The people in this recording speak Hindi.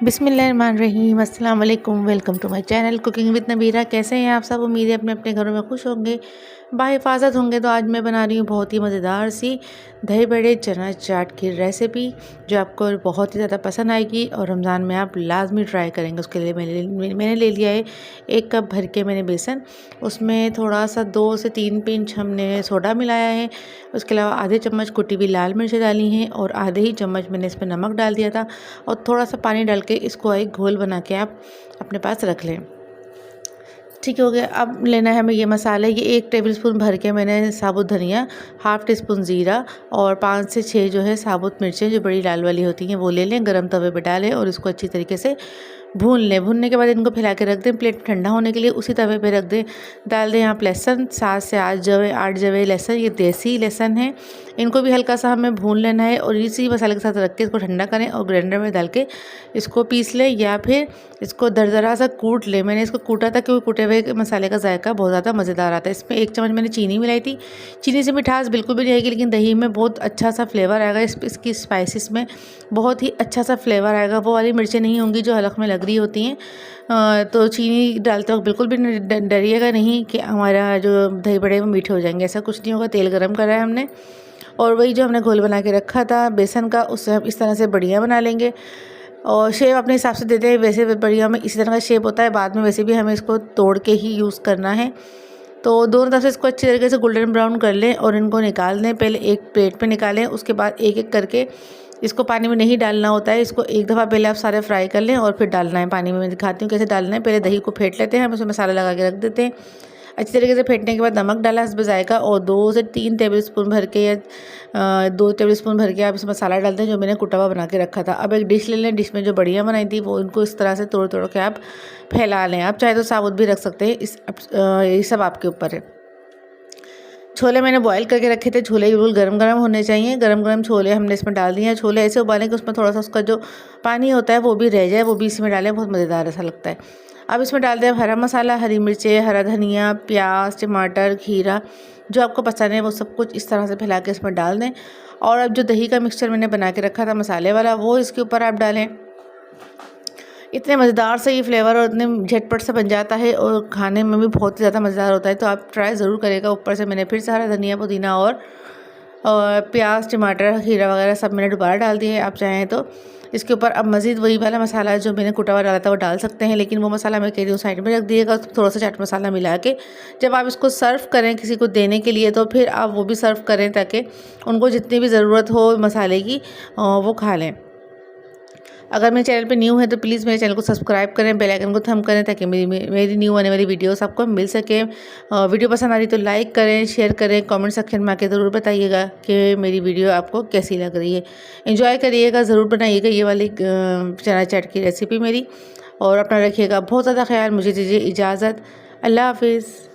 बिस्मिल्लाहिर्रहमानिर्रहीम, अस्सलाम वालेकुम। Welcome to my channel cooking with Nabira. कैसे हैं आप सब? उम्मीद है अपने अपने घरों में खुश होंगे, बाहिफाजत होंगे। तो आज मैं बना रही हूँ बहुत ही मज़ेदार सी दही बड़े चना चाट की रेसिपी, जो आपको बहुत ही ज़्यादा पसंद आएगी और रमज़ान में आप लाजमी ट्राई करेंगे। उसके लिए मैंने ले लिया है 1 कप भर के मैंने बेसन, उसमें थोड़ा सा 2 से 3 पिंच हमने सोडा मिलाया है। उसके अलावा आधे चम्मच कुटी हुई लाल मिर्च डाली हैं और आधे ही चम्मच मैंने इसमें नमक डाल दिया था और थोड़ा सा पानी डाल के इसको एक घोल बना के आप अपने पास रख लें। ठीक हो गया। अब लेना है हमें ये मसाले। ये 1 टेबलस्पून भर के मैंने साबुत धनिया, हाफ़ टी स्पून ज़ीरा और 5 से 6 जो है साबुत मिर्चें जो बड़ी लाल वाली होती हैं वो ले लें। गरम तवे पे डालें और इसको अच्छी तरीके से भून लें। भूनने के बाद इनको फैला के रख दें प्लेट में ठंडा होने के लिए। उसी तवे पे रख दें। डाल दें यहाँ लहसुन, 7 से 8 जवे लहसुन। ये देसी लहसुन है। इनको भी हल्का सा हमें भून लेना है और इसी मसाले के साथ रख के इसको ठंडा करें और ग्राइंडर में डाल के इसको पीस लें या फिर इसको दरदरा सा कूट लें। मैंने इसको कूटा था क्योंकि कूटे हुए मसाले का जायका बहुत ज़्यादा मज़ेदार आता है। इसमें 1 चम्मच मैंने चीनी मिलाई थी। चीनी से मिठास बिल्कुल भी नहीं आएगी, लेकिन दही में बहुत अच्छा सा फ्लेवर आएगा। इसकी स्पाइसेस में बहुत ही अच्छा सा फ्लेवर आएगा। वो वाली मिर्चें नहीं होंगी जो हलक में लग रही होती हैं। तो चीनी डालते वक्त बिल्कुल भी डरिएगा नहीं कि हमारा जो दही बड़े वो मीठे हो जाएंगे, ऐसा कुछ नहीं होगा। तेल गरम करा है हमने और वही जो हमने घोल बना के रखा था बेसन का, उससे हम इस तरह से बढ़िया बना लेंगे और शेप अपने हिसाब से देते हैं। वैसे बढ़िया में इसी तरह का शेप होता है, बाद में वैसे भी हमें इसको तोड़ के ही यूज़ करना है। तो दोनों तरफ से इसको अच्छी तरीके से गोल्डन ब्राउन कर लें और इनको निकाल दें। पहले एक प्लेट पे निकालें, उसके बाद एक एक करके इसको पानी में नहीं डालना होता है। इसको एक दफ़ा पहले आप सारे फ्राई कर लें और फिर डालना है पानी में। मैं दिखाती हूँ कैसे डालना है। पहले दही को फेंट लेते हैं, हम उसमें मसाला लगा के रख देते हैं। अच्छी तरीके से फेंटने के बाद नमक डाला इसमें जायका और 2 से 3 टेबलस्पून भर के या 2 टेबलस्पून भर के आप इसमें मसाला डालते हैं जो मैंने कुटा हुआ बना के रखा था। अब एक डिश ले लें। डिश में जो बढ़िया बनाई थी वो इनको इस तरह से तोड़ तोड़ के आप फैला लें। आप चाहे तो साबुत भी रख सकते हैं। ये सब आपके ऊपर है। छोले मैंने बॉईल करके रखे थे। छोले बिल्कुल गरम गरम होने चाहिए। गरम गरम छोले हमने इसमें डाल दिए हैं। छोले ऐसे उबालें कि उसमें थोड़ा सा उसका जो पानी होता है वो भी रह जाए, वो भी इसमें डालें, बहुत मज़ेदार ऐसा लगता है। अब इसमें डाल दें हरा मसाला, हरी मिर्चें, हरा धनिया, प्याज, टमाटर, खीरा, जो आपको पसंद है वो सब कुछ इस तरह से फैला के इसमें डाल दें। और अब जो दही का मिक्सचर मैंने बना के रखा था मसाले वाला, वो इसके ऊपर आप डालें। इतने मज़ेदार से ये फ्लेवर और इतने झटपट से बन जाता है और खाने में भी बहुत ही ज़्यादा मज़ेदार होता है। तो आप ट्राई ज़रूर करेगा। ऊपर से मैंने फिर से हरा धनिया, पुदीना और प्याज, टमाटर, खीरा वगैरह सब मैंने दोबारा डाल दिए। आप चाहें तो इसके ऊपर अब मज़ीद वही वाला मसाला जो मैंने कुटा हुआ डाला था वो डाल सकते हैं, लेकिन वो मसाला मैं कह रही हूँ साइड में रख दिएगा। थोड़ा सा चाट मसाला मिला के जब आप इसको सर्व करें किसी को देने के लिए, तो फिर आप वो भी सर्व करें ताकि उनको जितनी भी ज़रूरत हो मसाले की वो खा लें। अगर मेरे चैनल पे न्यू है तो प्लीज़ मेरे चैनल को सब्सक्राइब करें, बेल आइकन को थंब करें ताकि मेरी न्यू आने वाली वीडियोस आपको मिल सके। वीडियो पसंद आ रही तो लाइक करें, शेयर करें, कमेंट सेक्शन में आके ज़रूर बताइएगा कि मेरी वीडियो आपको कैसी लग रही है। एंजॉय करिएगा, ज़रूर बनाइएगा ये वाली चना चाट की रेसिपी मेरी। और अपना रखिएगा बहुत ज़्यादा ख्याल। मुझे दीजिए इजाज़त। अल्लाह हाफिज़।